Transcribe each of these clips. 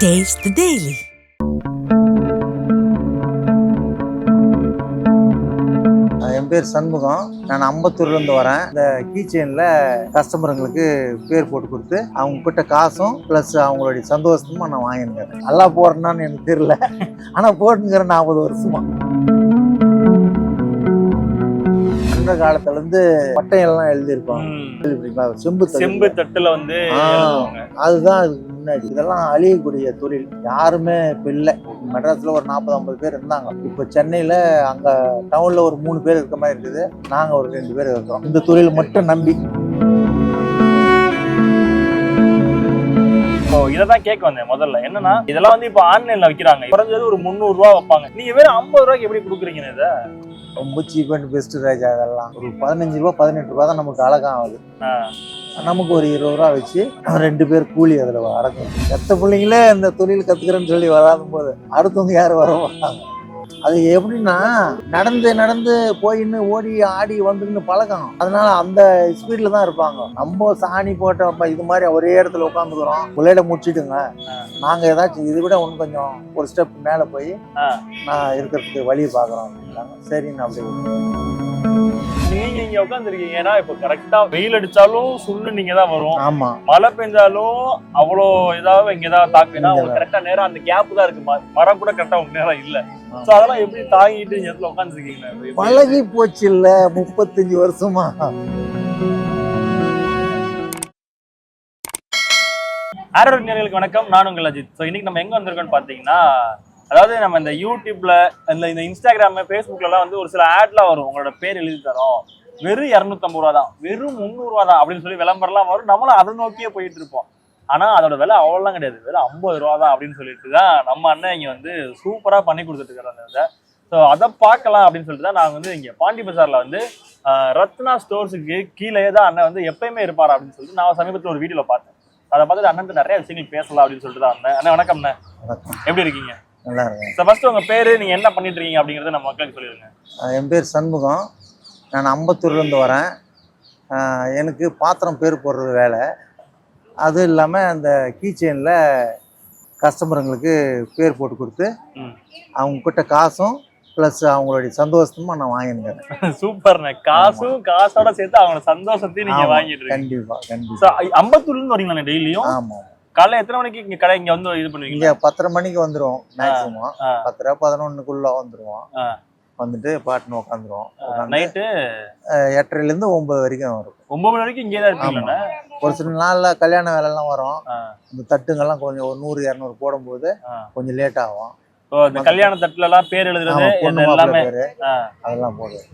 Taste the Daily. என் பேர் சண்முகம். நான் அம்பத்தூர்லேருந்து வரேன். இந்த கீச்செயினில் கஸ்டமருங்களுக்கு பேர் போட்டு கொடுத்து அவங்க கிட்ட காசும் ப்ளஸ் அவங்களுடைய சந்தோஷமும் நான் வாங்கியிருக்கேன். நல்லா போடுறேன்னு எனக்கு தெரியல, ஆனால் போட்டுங்கிறேன் 40 வருஷமா. அந்த காலத்துலேருந்து பட்டையெல்லாம் எழுதியிருப்பாங்க. செம்பு தட்டுல வந்து அதுதான் அதுக்கு முன்னாடி. இதெல்லாம் அழியக்கூடிய தொழில். யாருமே இப்போ இல்லை. மெட்ராஸில் ஒரு 40-50 பேர் இருந்தாங்க. இப்போ சென்னையில் அங்கே டவுனில் ஒரு 3 பேர் இருக்க மாதிரி இருக்குது. நாங்கள் ஒரு 2 பேர் இருக்கிறோம் இந்த தொழில் மட்டும் நம்பி. இதான் கேட்க வந்தேன் முதல்ல. என்னன்னா இதெல்லாம் வந்து இப்ப ஆன்லைன்ல விற்கிறாங்க. குறைஞ்சது ஒரு 300 ரூபா வைப்பாங்க. நீங்க வெறும் 50 ரூபாய்க்கு எப்படி கொடுக்குறீங்க? இதை ரொம்ப சீப் அண்ட் பெஸ்ட் ராஜா. அதெல்லாம் ஒரு 15 ரூபா 18 ரூபா தான் நமக்கு அழகாகுது. நமக்கு ஒரு 20 ரூபா வச்சு 2 பேர் கூலி அதில் அடக்கும். எத்த பிள்ளைங்களே இந்த தொழில் கற்றுக்கிறேன்னு சொல்லி வராத போது அடுத்தவங்க யாரும் வர மாட்டாங்க. அது எப்படின்னா நடந்து போயின்னு ஓடி ஆடி வந்துன்னு பழக்கம். அதனால அந்த ஸ்பீட்ல தான் இருப்பாங்க. நம்ம சாணி போட்ட இது மாதிரி ஒரே இடத்துல உட்காந்துக்கிறோம். உள்ளிட முடிச்சுட்டுங்க, நாங்க ஏதாச்சும் இதை விட ஒன்று கொஞ்சம் ஒரு ஸ்டெப் மேல போய் நான் இருக்கிறதுக்கு வழி பாக்குறோம். சரின்னு அப்படி நீங்க இங்க உட்காந்துருக்கீங்க. ஏன்னா இப்ப கரெக்டா வெயில் அடிச்சாலும் சுண்ணு நீங்க தான் வரும். ஆமா, மழை பெஞ்சாலும் அவ்வளோ ஏதாவது இங்க ஏதாவது தாக்குனா கரெக்டா நேரம் அந்த கேப் தான் இருக்கு. மரம் கூட கரெக்டா உங்க நேரம் இல்ல. சோ அதெல்லாம் எப்படி தாங்கிட்டு இந்த இடத்துல உட்காந்துருக்கீங்க? பழகி போச்சு இல்ல 35 வருஷமா. ஆரோக்கிய நேயர்களுக்கு வணக்கம். நான் உங்கள் அஜித். ஸோ இன்னைக்கு நம்ம எங்க வந்திருக்கோம்னு பாத்தீங்கன்னா, அதாவது நம்ம இந்த யூடியூப்ல இந்த இன்ஸ்டாகிராம் ஃபேஸ்புக்லாம் வந்து ஒரு சில ஆட்லாம் வரும். உங்களோட பேர் எழுதி தரோம், வெறும் 250 ரூபா தான், வெறும் 300 ரூபா தான் அப்படின்னு சொல்லி விளம்பரம்லாம் வரும். நம்மளும் அதை நோக்கியே போயிட்டு இருப்போம். ஆனா அதோட விலை அவ்வளோலாம் கிடையாது. வெறும் 50 ரூபா தான் அப்படின்னு சொல்லிட்டு தான் நம்ம அண்ணன் இங்க வந்து சூப்பரா பண்ணி கொடுத்துட்டு இருக்கிறாங்க இதை. ஸோ அதை பார்க்கலாம் அப்படின்னு சொல்லிட்டு தான் நாங்கள் வந்து இங்கே பாண்டி பஜார்ல வந்து ரத்னா ஸ்டோர்ஸுக்கு கீழே தான் அண்ணன் வந்து எப்பயுமே இருப்பார் அப்படின்னு சொல்லிட்டு நான் சமீபத்தில் ஒரு வீடியோல பார்த்தேன். அதை பார்த்துட்டு அண்ணன் நிறைய விஷயங்கள் பேசலாம் அப்படின்னு சொல்லிட்டு தான் அண்ணன். அண்ணன் வணக்கம். எப்படி இருக்கீங்க? நல்லா இருக்கேன். ஸோ ஃபர்ஸ்ட் உங்க பேரு, நீங்க என்ன பண்ணிட்டு இருக்கீங்க அப்படிங்கறத நம்ம மக்களுக்கு சொல்லிடுங்க. என் பேர் சண்முகம். நான் அம்பத்தூர்லேருந்து வரேன். எனக்கு பாத்திரம் பேர் போடுறது வேலை. அதுவும் இல்லாமல் அந்த கீச்செயினில் கஸ்டமருங்களுக்கு பேர் போட்டு கொடுத்து அவங்க கிட்ட காசும் ப்ளஸ் அவங்களுடைய சந்தோஷமும் நான் வாங்கினுக்கிறேன். சூப்பர்ண்ணே. காசோட சேர்த்து அவங்களோட சந்தோஷத்தையும் நீங்க வாங்கிட்டு இருக்கீங்க. கண்டிப்பா. அம்பத்தூர்லேருந்து வரீங்களா டெய்லியும்? ஆமாம். காலைல எத்தனை மணிக்கு இங்க கடை இங்க வந்து இது பண்ணுவீங்க? இங்கே 10:30 மணிக்கு வந்துடுவோம். மேக்ஸிமம் 10-11 வந்துடுவோம். வந்துட்டு பாட்டுன்னு உட்காந்துருவோம். நைட்டு 8:30லேருந்து 9 வரைக்கும் வரும். 9 மணி வரைக்கும் இங்கே தான் இருப்பீங்களா? ஒரு சில நாளில் கல்யாண வேலைலாம் வரும். இந்த தட்டுங்கள்லாம் கொஞ்சம் ஒரு 100-200 போடும்போது கொஞ்சம் லேட் ஆகும். இந்த கல்யாண தட்டுல எல்லாம் பேர் எழுதுறது எல்லாமே அதெல்லாம் போடுது.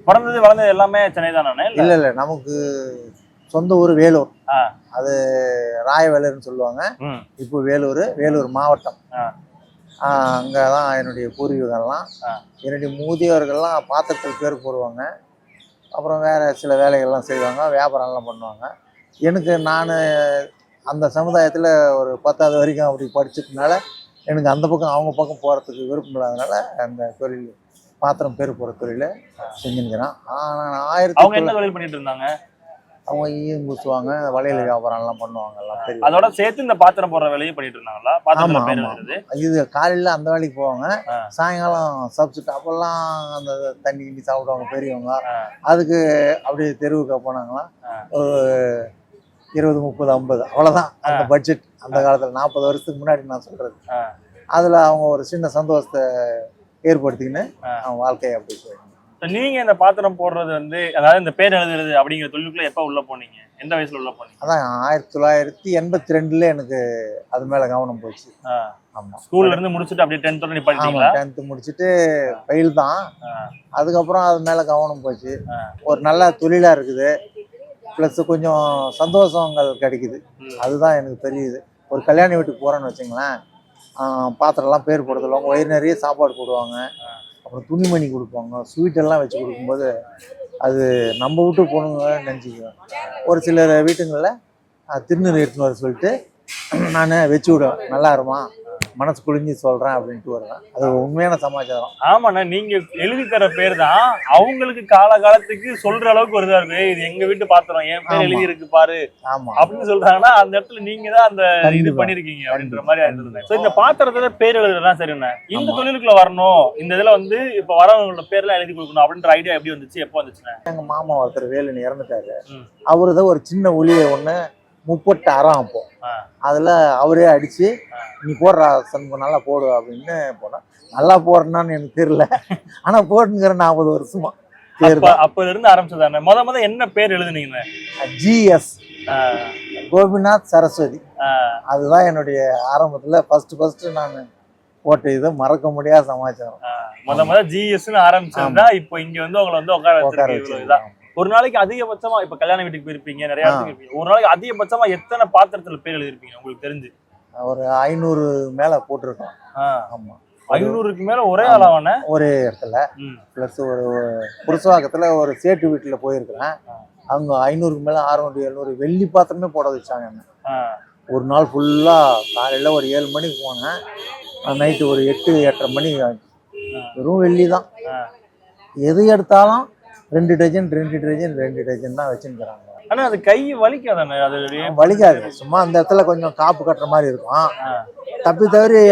பிறந்தது வளர்ந்தது எல்லாமே சென்னை தானே? இல்ல, நமக்கு சொந்த ஊர் வேலூர். அது ராயவேலூர்னு சொல்லுவாங்க. இப்போ வேலூர் மாவட்டம். அங்கதான் என்னுடைய பூர்வீகம்லாம். என்னுடைய மூதியவர்கள்லாம் பாத்திரத்தில் பேர் போடுவாங்க. அப்புறம் வேற சில வேலைகள்லாம் செய்வாங்க, வியாபாரம்லாம் பண்ணுவாங்க. எனக்கு நான் அந்த சமுதாயத்தில் ஒரு 10வது வரைக்கும் அப்படி படிச்சதுனால எனக்கு அந்த பக்கம் அவங்க பக்கம் போகிறதுக்கு விருப்பம் இல்லாதனால அந்த தொழில் பாத்திரம் பேர் போகிற தொழிலை செஞ்சுருக்கிறேன். அவங்க என்ன தொழில் பண்ணிட்டு இருந்தாங்க? அவங்க ஈயம் பூசுவாங்க, வளையல் வியாபாரம்லாம் பண்ணுவாங்க. எல்லாம் அதோட சேர்த்து இந்த பாத்திரம் போடுற வேலையும் பண்ணிட்டு இருந்தாங்களா? இது காலையில் அந்த வேலைக்கு போவாங்க, சாயங்காலம் சப்ஸ்டியூட் அப்பெல்லாம் அந்த தண்ணி கிண்டி சாப்பிடுவாங்க பெரியவங்க. அதுக்கு அப்படியே தெருவுக்கு போனாங்களாம் ஒரு 20, 30, 50 அவ்வளோதான் அந்த பட்ஜெட். அந்த காலத்தில் 40 வருஷத்துக்கு முன்னாடி நான் சொல்றது. அதில் அவங்க ஒரு சின்ன சந்தோஷத்தை ஏற்படுத்திக்கின்னு அவங்க வாழ்க்கையை அப்படி போயிடுங்க. நீங்க இந்த பாத்திரம் போடுறது வந்து, அதாவது இந்த பேர் எழுதுறது அப்படிங்கிற தொழிலுக்குள்ள எப்ப உள்ள போனீங்க? எந்த வயசுல உள்ள போனீங்க? அதான் 1982 எனக்கு அது மேல கவனம் போச்சு. ஆமா. ஸ்கூல்ல இருந்து முடிச்சுட்டு அப்படியே 10th படிச்சீங்களா? 10th முடிச்சுட்டு ஃபெயில் தான். அதுக்கப்புறம் அது மேல கவனம் போச்சு. ஒரு நல்ல தொழிலா இருக்குது, ப்ளஸ் கொஞ்சம் சந்தோஷங்கள் கிடைக்குது. அதுதான் எனக்கு தெரியுது. ஒரு கல்யாண வீட்டுக்கு போறேன்னு வச்சுங்களேன், பாத்திரம்லாம் பேர் போட சொல்லுவாங்க, வயிறு நிறைய சாப்பாடு போடுவாங்க, அப்புறம் துணிமணி கொடுப்பாங்க, ஸ்வீட்டெல்லாம் வச்சு கொடுக்கும்போது அது நம்ம விட்டு போகணுங்க நினச்சிக்குவேன். ஒரு சில வீட்டுங்களில் திருநீர் எடுத்துன்னு வர சொல்லிட்டு நான் வச்சு விடுவேன். நல்லா இருமா, மனசு குளிஞ்சு சொல்றேன் அப்படின்ட்டு வருவேன். அது உண்மையான சமாச்சாரம். ஆமாண்ணா, நீங்க எழுதி தர பேர் தான் அவங்களுக்கு காலத்துக்கு சொல்ற அளவுக்கு ஒரு இதா இருக்கு. இது எங்க வீட்டு பாத்திரம், என் பேர் எழுதி இருக்கு பாரு ஆமா அப்படின்னு சொல்றாங்கன்னா அந்த இடத்துல நீங்க தான் அந்த இது கண்டிப்பா. பண்ணிருக்கீங்க அப்படின்ற மாதிரி ஆயிடுது. சோ இந்த பாத்திரத்துல பேர் எழுதுறதுலாம் சரிண்ணா, இந்த தொழிலுக்குள்ள வரணும், இந்த இதுல வந்து இப்ப வரவங்களோட பேர்லாம் எழுதி கொடுக்கணும் அப்படின்ற ஐடியா எப்படி வந்துச்சு, எப்போ வந்துச்சுண்ணா? எங்க மாமா ஒருத்தர் வேலுன்னு இறந்துட்டாரு. அவருதான் ஒரு சின்ன ஒளியை ஒண்ணு முப்பட்டு அறம் அப்போ அதுல அவரே அடிச்சு நீ போடுறா சண்முகம் நல்லா போடு அப்படின்னு போனா நல்லா போடுறேன்னு எனக்கு தெரியல. ஆனா போட்டுங்கிற 40 வருஷமா பேர் அப்ப இருந்து ஆரம்பிச்சதானே. முத என்ன பேர் எழுதுனீங்க? GS கோபிநாத் சரஸ்வதி. அதுதான் என்னுடைய ஆரம்பத்துல ஃபர்ஸ்ட் நான் போட்ட இது மறக்க முடியாத சமாச்சாரம். முத GSன்னு ஆரம்பிச்சதுதான் இப்போ இங்க வந்து உங்களை வந்து உட்கார வச்சிருக்கீங்க. ஒரு நாளைக்கு அதிகபட்சமா இப்ப கல்யாண வீட்டுக்கு போயிருப்பீங்க, நிறைய இடத்துக்கு இருப்பீங்க, ஒரு நாளைக்கு அதிகபட்சமா எத்தனை பாத்திரத்துல பேர் எழுதிருப்பீங்க உங்களுக்கு தெரிஞ்சு? ஒரு 500 மேல போட்டிருக்கோம். ஆமா 500க்கு மேல ஒரே அளவான ஒரே இடத்துல. பிளஸ் ஒரு புருஷவாக்கத்துல ஒரு சேட்டு வீட்டுல போயிருக்கிறேன். அவங்க 500க்கு மேல 600 700 வெள்ளி பாத்திரமே போட வச்சாங்க என்ன. ஒரு நாள் ஃபுல்லா காலையில ஒரு 7 மணிக்கு போனேன், நைட்டு ஒரு 8 8:30 மணி வெறும் வெள்ளி தான். எது எடுத்தாலும் 2 டஜன் தான் வச்சுருக்கிறாங்க. ஆனா அது கை வலிக்காதானே? அது வலிக்காது, சும்மா அந்த இடத்துல கொஞ்சம் காப்பு கட்டுற மாதிரி இருக்கும். தப்பி தவறி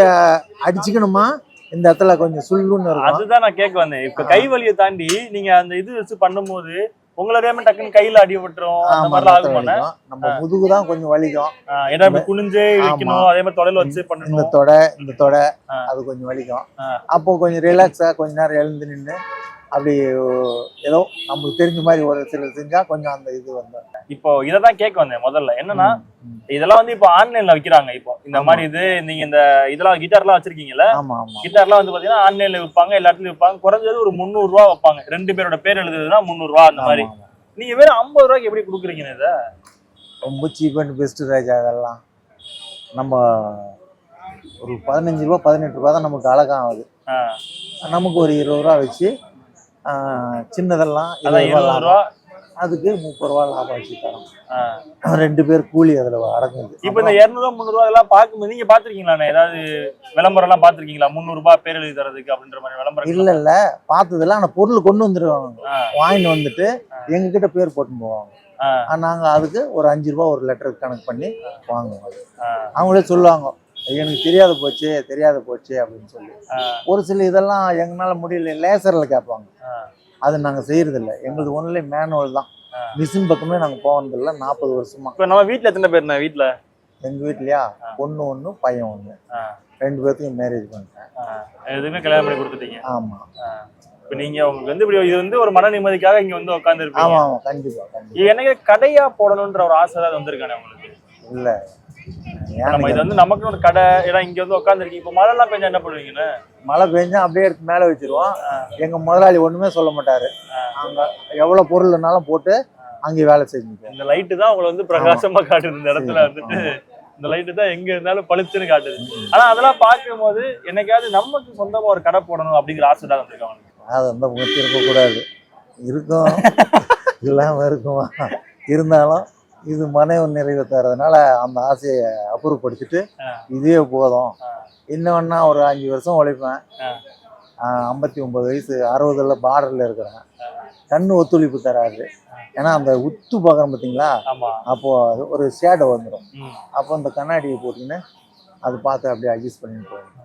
அடிச்சுக்கணுமா இந்த இடத்துல கொஞ்சம் சுள்ளுன்னு இருக்கும். அதுதான் நான் கேட்க வந்தேன். இப்ப கை வலியை தாண்டி நீங்க அந்த இது வச்சு பண்ணும்போது உங்களோட டக்குன்னு கையில அடிபட்டுரும், அந்த மாதிரி ஆகுமானே? நம்ம முதுகு தான் கொஞ்சம் வலிக்கும். ஏன்னா குனிஞ்சே வைக்கணும், அதே மாதிரி தொடையில வச்சு பண்ணணும். இந்த தொடை அது கொஞ்சம் வலிக்கும். அப்போ கொஞ்சம் ரிலாக்ஸா கொஞ்ச நேரம் எழுந்து நின்று அப்படி ஏதோ நமக்கு தெரிஞ்ச மாதிரி ஒரு சிலர் செஞ்சா கொஞ்சம் அந்த இது வந்து. இப்போ இததான் கேட்க வந்தேன் முதல்ல. என்னன்னா இதெல்லாம் வந்து இப்போ ஆன்லைன்ல விற்கிறாங்க. இப்போ இந்த மாதிரி இது நீங்க இந்த இதெல்லாம் கிட்டார்லாம் வச்சிருக்கீங்கல்ல, கிட்டார்லாம் வந்து பாத்தீங்கன்னா ஆன்லைன்ல விற்பாங்க, எல்லா இடத்துலயும் விற்பாங்க. குறைஞ்சது ஒரு 300 ரூபா வைப்பாங்க. 2 பேரோட பேர் எழுதுறதுன்னா 300 ரூபா அந்த மாதிரி. நீங்க வேற 50 ரூபாய்க்கு எப்படி கொடுக்குறீங்க? இதை ரொம்ப சீப் அண்ட் பெஸ்ட் ராஜா. அதெல்லாம் நம்ம ஒரு 15 ரூபா 18 ரூபா தான் நமக்கு அழகா ஆகுது. நமக்கு ஒரு 20 ரூபா வச்சு சின்னதெல்லாம் 20 ரூபா, அதுக்கு 30 ரூபா லாபம் வச்சு தரோம். 2 பேர் கூலி அதுல அடங்குது. இப்ப இந்த 200 300 ரூபா எல்லாம் பார்க்கும்போது நீங்க பாத்திருக்கீங்களா? ஏதாவது விளம்பரம் எல்லாம் பாத்திருக்கீங்களா? 300 ரூபாய் பேர் எழுதி தரதுக்கு அப்படின்ற மாதிரி விளம்பரம்? இல்ல பார்த்ததுல. ஆனா பொருள் கொண்டு வந்துருவாங்க, வாங்கிட்டு வந்துட்டு எங்க கிட்ட பேர் போட்டு போவாங்க. நாங்க அதுக்கு ஒரு 5 ரூபா ஒரு லெட்டருக்கு கணக்கு பண்ணி வாங்குவோம். அவங்களே சொல்லுவாங்க எனக்கு தெரியாத போச்சு அப்படின்னு சொல்லி. ஒரு சில இதெல்லாம் எங்களால முடியல, லேசர்ல கேட்பாங்க. அது நாங்க செய்யறது இல்லை. எங்களுக்கு ஒன்லி மேனுவல் தான். மிஷின் பக்கமே நாங்க போனது இல்லை 40 வருஷமா. இப்ப நம்ம வீட்டுல எத்தனை பேர்? வீட்டுல எங்க வீட்லயா பொண்ணு 1 பையன் 1, 2 பேர்த்துக்கும் மேரேஜ் பண்ணிட்டேன். எதுவுமே கல்யாணம் பண்ணி கொடுத்துட்டீங்க? ஆமா. இப்ப நீங்க உங்களுக்கு வந்து இப்படி இது வந்து ஒரு மன நிம்மதிக்காக இங்க வந்து உட்கார்ந்து இருப்பீங்க. ஆமா கண்டிப்பா. எனக்கு கடையா போடணும்ன்ற ஒரு ஆசை தான் வந்திருக்கானே உங்களுக்கு? இல்ல நம்ம இது வந்து நமக்கு ஒரு கடை, ஏன்னா இங்க வந்து உட்காந்துருக்கீங்க. இப்ப மழை எல்லாம் பெஞ்சா என்ன பண்ணுவீங்கன்னு? மழை பெஞ்சா அப்படியே எடுத்து மேல வச்சிருவோம். எங்க முதலாளி ஒண்ணுமே சொல்ல மாட்டாரு. அங்க எவ்வளவு பொருள்னாலும் போட்டு அங்கே வேலை செஞ்சு. இந்த லைட்டு தான் உங்களை வந்து பிரகாசமா காட்டுது. இந்த இடத்துல வந்துட்டு இந்த லைட்டு தான் எங்க இருந்தாலும் பளிச்சுன்னு காட்டுது. ஆனா அதெல்லாம் பார்க்கும் போது என்னைக்காவது நமக்கு சொந்தமா ஒரு கடை போடணும் அப்படிங்கிற ஆசை தான் வந்திருக்காங்க. அது வந்து உங்களுக்கு இருக்கக்கூடாது, இருக்கும் இல்லாம இருக்குமா? இருந்தாலும் இது மன நிறைவு தரதுனால அந்த ஆசையை அப்புறப்படுத்திட்டு இதே போதும். இன்னொன்னா ஒரு 5 வருஷம் உழைப்பேன். 59 வயசு, 60ல பார்டர்ல இருக்கிறேன். கண்ணு ஒத்துழைப்பு தராது. ஏன்னா அந்த உத்து பார்க்கறோம் பார்த்தீங்களா, அப்போ ஒரு ஷேடோ வந்துடும். அப்போ அந்த கண்ணாடியை போட்டுன்னு அது பார்த்து அப்படியே அட்ஜஸ்ட் பண்ணிட்டு போகணும்.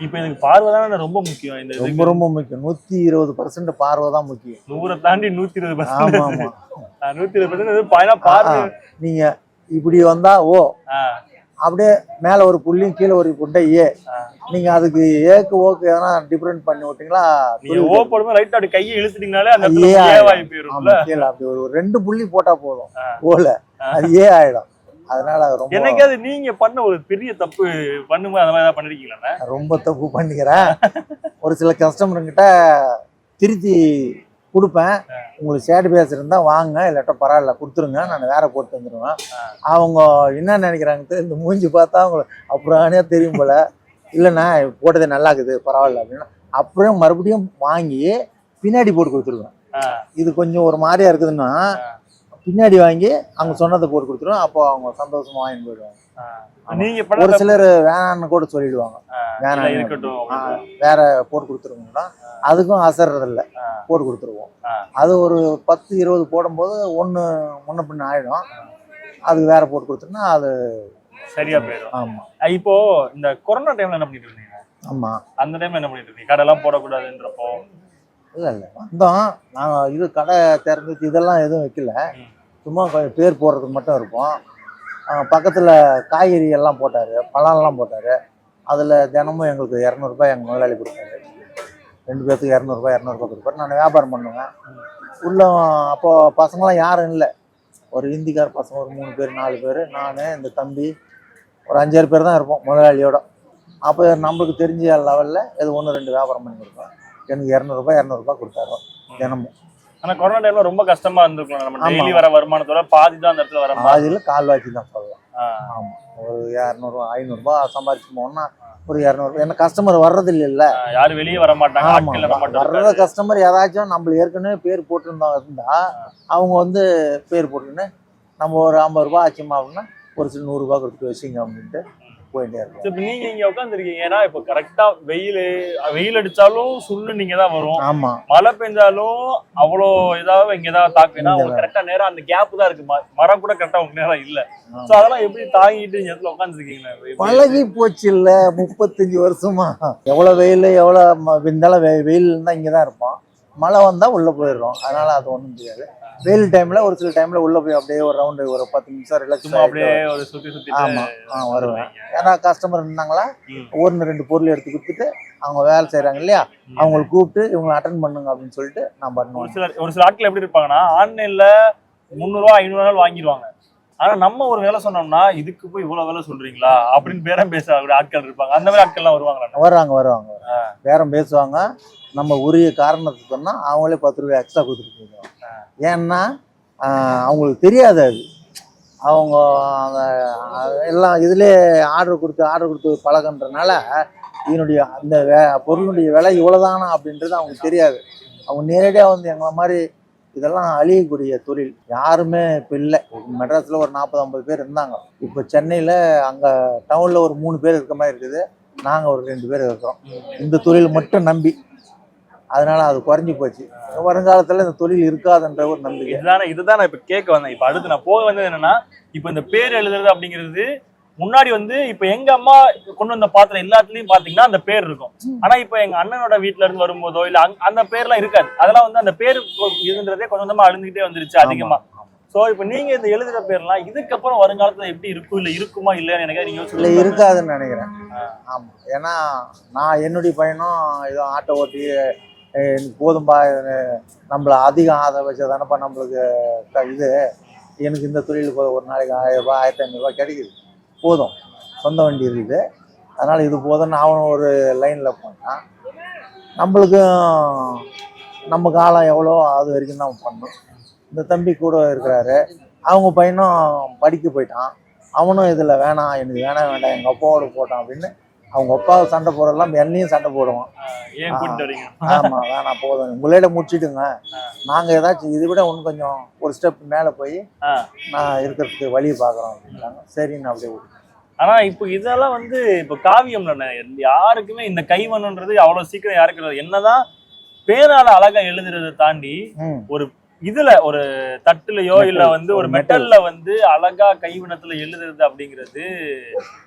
இப்போ எனக்கு பார்வை தானே ரொம்ப முக்கியம். இந்த ரொம்ப முக்கியம். 120% பார்வை தான் முக்கியம். 100 தாண்டி 120%. ஆமா ஆமா 120% பார்வை. நீங்க இப்படி வந்தா ஓ, அப்படியே மேல ஒரு புள்ளியும் கீழே ஒரு புண்டை ஏ. நீங்க அதுக்கு ஏக்கு ஓக்கு எதனா டிஃபரெண்ட் பண்ணி விட்டீங்களா, நீங்க ஓ போடும்போது ரைட் அப்படி கையை இழுத்துட்டீங்கனாலே அந்த இடத்துல ஏ ஆகி போயிடும்ல. கீழ அப்படி ஒரு 2 புள்ளி போட்டா போதும், ஓல அது ஏ ஆயிடும். அதனால ரொம்ப என்னைக்காவது நீங்க பண்ண ஒரு பெரிய தப்பு பண்ணும்போது அந்த மாதிரி ஏதாவது பண்ணிருக்கீங்களா? ரொம்ப தப்பு பண்ணிக்கிறேன். ஒரு சில கஸ்டமருங்கிட்ட திருத்தி கொடுப்பேன். உங்களுக்கு ஷேடு பேஸ் இருந்தா வாங்க, இல்லாட்டா பரவாயில்ல கொடுத்துருங்க, நான் வேற போட்டு வந்துடுவேன். அவங்க என்ன நினைக்கிறாங்க, இந்த மூஞ்சி பார்த்தா அவங்களுக்கு அப்புறம் தெரியும் போல, இல்லைண்ணா போட்டதே நல்லா இருக்குது பரவாயில்ல அப்படின்னா அப்புறம் மறுபடியும் வாங்கி பின்னாடி போட்டு கொடுத்துருவேன். இது கொஞ்சம் ஒரு மாதிரியா இருக்குதுன்னா பின்னாடி வாங்கி அவங்க சொன்னதை போட்டு கொடுத்துருவேன். அப்போ அவங்க சந்தோஷமா வாங்கி போயிடுவாங்க. நீங்க ஒரு பண்ண சிலர் வேணான்னு கூட சொல்லிடுவாங்க, வேணாம் இருக்கட்டும். வேற போட்டு கொடுத்துருவோம்னா அதுக்கும் அசர்றதில்ல, போட்டு கொடுத்துருவோம். அது ஒரு 10-20 போடும்போது ஒன்று முன்ன பின்ன ஆயிடும், அதுக்கு வேற போட்டு கொடுத்தோம்னா அது சரியா போயிடும். ஆமா. இப்போ இந்த கொரோனா டைம்ல என்ன பண்ணிட்டு இருந்தீங்க? ஆமா, அந்த டைம்ல என்ன பண்ணிட்டு இருந்தீங்க? கடைலாம் போடக்கூடாதுன்றப்போ? இல்ல வந்தோம் நாங்கள், இது கடை திறந்துச்சு இதெல்லாம் எதுவும் வைக்கல, சும்மா பேர் போடுறதுக்கு மட்டும் இருப்போம். பக்கத்தில் காய்கறி எல்லாம் போட்டார், பழம்லாம் போட்டார். அதில் தினமும் எங்களுக்கு 200 எங்கள் முதலாளி கொடுத்தாரு. 2 பேர்த்துக்கு 200 கொடுப்பாரு. நான் வியாபாரம் பண்ணுவேன் உள்ள. அப்போது பசங்களாம் யாரும் இல்லை, ஒரு ஹிந்திக்கார பசங்க ஒரு 3 பேர் 4 பேர், நான் இந்த தம்பி ஒரு 5-6 பேர் தான் இருப்போம் முதலாளியோட. அப்போ நம்மளுக்கு தெரிஞ்ச லெவலில் எது 1-2 வியாபாரம் பண்ணி கொடுப்பேன். எனக்கு 200 கொடுத்தாரு தினமும். ஆனா கொரோனா டைம்ல ரொம்ப கஷ்டமா இருந்திருக்கும். நம்ம டெய்லி வர வருமானத்தோட பாதி தான் அந்த இடத்துல வர பாதியில் கால்வாசி தான் சொல்லலாம். ஆமாம், ஒரு 200-500 சம்பாதிச்சு போனோம்னா ஒரு 200. என்ன கஸ்டமர் வர்றது இல்லைல்ல, யாரும் வெளியே வர மாட்டாங்க. வர்ற கஸ்டமர் ஏதாச்சும் நம்ம ஏற்கனவே பேர் போட்டிருந்தா அவங்க வந்து பேர் போட்டுன்னு நம்ம ஒரு 50 ரூபாய் ஆச்சுமா அப்படின்னா ஒரு சில 100 ரூபாய் கொடுத்து வச்சுங்க அப்படின்ட்டு போயிட்டே இருக்கும். இப்ப நீங்க இங்க உட்காந்துருக்கீங்க, ஏன்னா இப்ப கரெக்டா வெயில் அடிச்சாலும் சுள்ளு நீங்க தான் வரும். ஆமா, மழை பெஞ்சாலும் அவ்வளோ ஏதாவது இங்க ஏதாவது தாக்குனா கரெக்டா நேரம் அந்த கேப் தான் இருக்கு. மரம் கூட கரெக்டா உங்க நேரம் இல்ல. சோ அதெல்லாம் எப்படி தாங்கிட்டு இந்த இடத்துல உட்காந்துருக்கீங்க? பழகி போச்சு இல்ல, 35 வருஷமா. எவ்வளவு வெயில் எவ்வளவு இருந்தாலும் வெயில் இருந்தா இங்கதான் இருப்போம், மழை வந்தா உள்ள போயிடுறோம். அதனால அது ஒண்ணும் தெரியாது. வெயில் டைம்ல ஒரு சில டைம்ல உள்ள போய் அப்படியே ஒரு ரவுண்டு ஒரு 10 நிமிஷம் ரிலாக்ஸ் அப்படியே ஒரு சுத்தி ஆமா வருவேன். ஏன்னா கஸ்டமர் இருந்தாங்களா 1-2 பொருள் எடுத்து கொடுத்துட்டு அவங்க வேலை செய்யறாங்க இல்லையா, அவங்களை கூப்பிட்டு இவங்களை அட்டன் பண்ணுங்க அப்படின்னு சொல்லிட்டு நான் பண்ணுவேன். ஒரு சில ஆட்கள் எப்படி இருப்பாங்கன்னா ஆன்லைன்ல 300-500 வாங்கிடுவாங்க. ஆனா நம்ம ஒரு வேலை சொன்னோம்னா இதுக்கு போய் இவ்வளவு வேலை சொல்றீங்களா அப்படின்னு பேரம் பேச ஆட்கள் இருப்பாங்க. அந்த மாதிரி ஆட்கள் எல்லாம் வருவாங்க பேரம் பேசுவாங்க. நம்ம உரிய காரணத்தை சொன்னா அவங்களே 10 ரூபாய் எக்ஸ்ட்ரா கொடுத்துட்டு போயிடுவாங்க. ஏன்னா அவங்களுக்கு தெரியாது, அது அவங்க எல்லாம் இதுலேயே ஆர்டர் கொடுத்து பழகன்றனால இதனுடைய அந்த பொருளுடைய விலை இவ்வளோதானா அப்படின்றது அவங்களுக்கு தெரியாது. அவங்க நேரடியாக வந்து எங்களை மாதிரி இதெல்லாம் அழியக்கூடிய தொழில் யாருமே இப்போ இல்லை. மெட்ராஸில் ஒரு 40-50 பேர் இருந்தாங்க. இப்போ சென்னையில் அங்கே டவுனில் ஒரு 3 பேர் இருக்க மாதிரி இருக்குது, நாங்கள் ஒரு 2 பேர் இருக்கிறோம் இந்த தொழில் மட்டும் நம்பி. அதனால அது குறைஞ்சி போச்சு. வருங்காலத்துல இந்த தொழில் இருக்காதுன்ற ஒரு நம்பிக்கை. இதுதான் நான் இப்ப கேட்க வந்தேன். இப்ப அடுத்து நான் போக வந்தது என்னன்னா, இப்ப இந்த பேர் எழுதுறது அப்படிங்கிறது முன்னாடி வந்து இப்ப எங்க அம்மா கொண்டு வந்த பாத்திரம் எல்லாத்துலயும் பாத்தீங்கன்னா அந்த பேர் இருக்கும். ஆனா இப்ப எங்க அண்ணனோட வீட்டுல இருந்து வரும்போதோ இல்ல அந்த பேர்லாம் இருக்காது. அதெல்லாம் வந்து அந்த பேர் இதுன்றதே கொஞ்சம் கொஞ்சமா அழிஞ்சுக்கிட்டே வந்துருச்சு அதிகமா. சோ இப்ப நீங்க இந்த எழுதுற பேர்லாம் இதுக்கப்புறம் வருங்காலத்துல எப்படி இருக்கும், இல்ல இருக்குமா இல்லையான்னு எனக்கு நீங்க இல்ல இருக்காதுன்னு நினைக்கிறேன். ஆமா, ஏன்னா நான் என்னுடைய பையனும் ஏதோ ஆட்டோ ஓட்டி போதும்பா நம்மள அதிகம் ஆதரவு வச்சதானப்பா நம்மளுக்கு இது, எனக்கு இந்த தொழிலுக்கு ஒரு நாளைக்கு 1000 ரூபாய் 1500 ரூபாய் கிடைக்குது, போதும், சொந்த வண்டி இருக்குது, அதனால் இது போதும்னு அவனும் ஒரு லைனில் போனான். நம்மளுக்கும் நம்ம காலம் எவ்வளோ அது வரைக்கும் தான் பண்ணணும். இந்த தம்பி கூட இருக்கிறாரு, அவங்க பையனும் படிக்க போயிட்டான், அவனும் இதில் வேணாம் எனக்கு வேணாம் எங்கள் அப்பாவோட போட்டான் அப்படின்னு அவங்க அப்பாவை சண்டை போடலாம், என்னையும் சண்டை போடுவான். ஆமா வேணாம் போதும் உங்களோட முடிச்சுட்டுங்க, நாங்கள் ஏதாச்சும் இதை விட இன்னும் கொஞ்சம் ஒரு ஸ்டெப் மேலே போய் நான் இருக்கிறதுக்கு வழியை பார்க்குறோம் அப்படின்றாங்க. சரின்னு அப்படியே விட்டு. ஆனா இப்போ இதெல்லாம் வந்து இப்போ காவியம்ல யாருக்குமே இந்த கைவண்ணன்றது அவ்வளவு சீக்கிரம் யாருக்கு, என்னதான் பேரால அழகா எழுதுறதை தாண்டி ஒரு இதுல ஒரு தட்டுலயோ இல்ல வந்து ஒரு மெட்டல்ல வந்து அழகா கைவினத்துல எழுதுறது அப்படிங்கிறது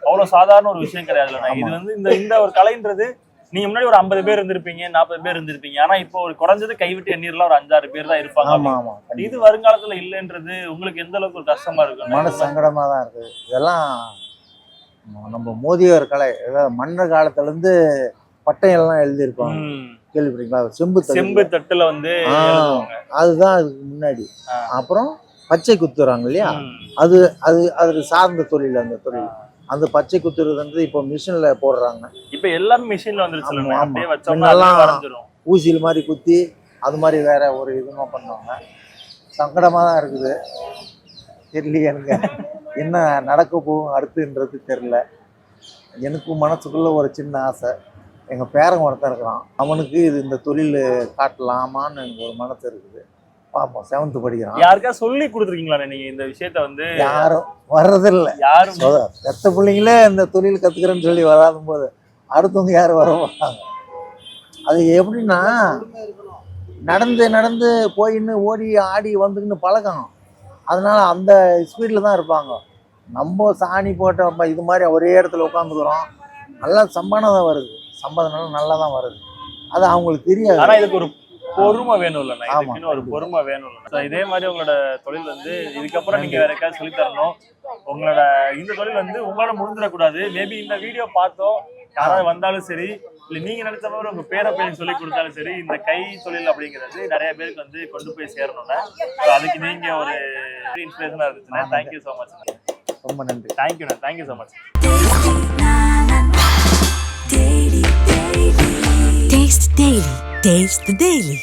அவ்வளவு சாதாரண ஒரு விஷயம் கிடையாதுல்ல. இது வந்து இந்த ஒரு கலைன்றது நீங்க முன்னாடி ஒரு 50 பேர் இருந்திருப்பீங்க, 40 பேர் இருந்திருப்பீங்க, ஆனா இப்போ ஒரு குறைஞ்சது கைவிட்டு எண்ணீர்லாம் ஒரு 5-6 பேர் தான் இருப்பாங்க. இது வருங்காலத்துல இல்லைன்றது உங்களுக்கு எந்த அளவுக்கு ஒரு கஷ்டமா இருக்கு? மன சங்கடமா தான் இருக்கு. இதெல்லாம் நம்ம மோதியோர் கலை, ஏதாவது மன்னர் காலத்துல இருந்து பட்டையெல்லாம் எழுதியிருப்பாங்க, கேள்விப்பட்டீங்களா? செம்பு தட்டுல வந்து அதுதான் அதுக்கு முன்னாடி. அப்புறம் பச்சை குத்துறாங்க இல்லையா, அது அது அது சார்ந்த தொழில். அந்த தொழில் அந்த பச்சை குத்துறது இப்போ மிஷின்ல போடுறாங்க. இப்ப எல்லாமே மிஷின்ல வந்துருச்சு. ஊசியில் மாதிரி குத்தி அது மாதிரி வேற ஒரு இதுமா பண்ணுவாங்க. சங்கடமா தான் இருக்குது. தெரியலையே எனக்கு என்ன நடக்க போகும் அடுத்துன்றது தெரியல. எனக்கும் மனசுக்குள்ள ஒரு சின்ன ஆசை, எங்கள் பேரன் ஒருத்தன் இருக்கிறான், அவனுக்கு இது இந்த தொழில் காட்டலாமான்னு எனக்கு ஒரு மனசு இருக்குது. பார்ப்போம். 7th படிக்கிறான். யாருக்கா சொல்லி கொடுத்துருக்கீங்களா நீங்க இந்த விஷயத்த வந்து? யாரும் வர்றதில்லை. யாரும் பெத்த பிள்ளைங்களே இந்த தொழில் கத்துக்கிறேன்னு சொல்லி வராத போது அடுத்தவங்க யாரும் வர மாட்டாங்க. அது எப்படின்னா நடந்து நடந்து போயின்னு ஓடி ஆடி வந்துக்கின்னு பழக்கம். அதனால அந்த ஸ்பீடில் தான் இருப்பாங்க. நம்ம சாணி போட்ட இது மாதிரி ஒரே இடத்துல உட்காந்துக்கிறோம். நல்லா சம்பாதம் வருது, சம்பாதம் நல்லா தான் வருது. அது அவங்களுக்கு தெரியாது. ஆனா இதுக்கு ஒரு பொறுமை வேணும் இல்லைண்ணா, ஆமா. இதுக்குன்னு ஒரு பொறுமை வேணும் இல்லை. ஸோ இதே மாதிரி உங்களோட தொழில் வந்து இதுக்கப்புறம் நீங்க வேற ஏதாவது சொல்லி தரணும். உங்களோட இந்த தொழில் வந்து உங்களால முடிஞ்சிடக்கூடாது. மேபி இந்த வீடியோ பார்த்தோம் யாராவது வந்தாலும் சரி, இல்லை நீங்க நினைச்ச மாதிரி உங்க பேரை போய் சொல்லி கொடுத்தாலும் சரி, இந்த கை தொழில் அப்படிங்கிறது நிறைய பேருக்கு வந்து கொண்டு போய் சேரணும்னா ஸோ அதுக்கு நீங்க ஒரு இன்ஸ்பிரேஷனா இருந்துச்சுன்னா தேங்க்யூ ஸோ மச். ரொம்ப நன்றி. தேங்க்யூண்ணா, thank you so much. Taste the Daily. Taste the Daily.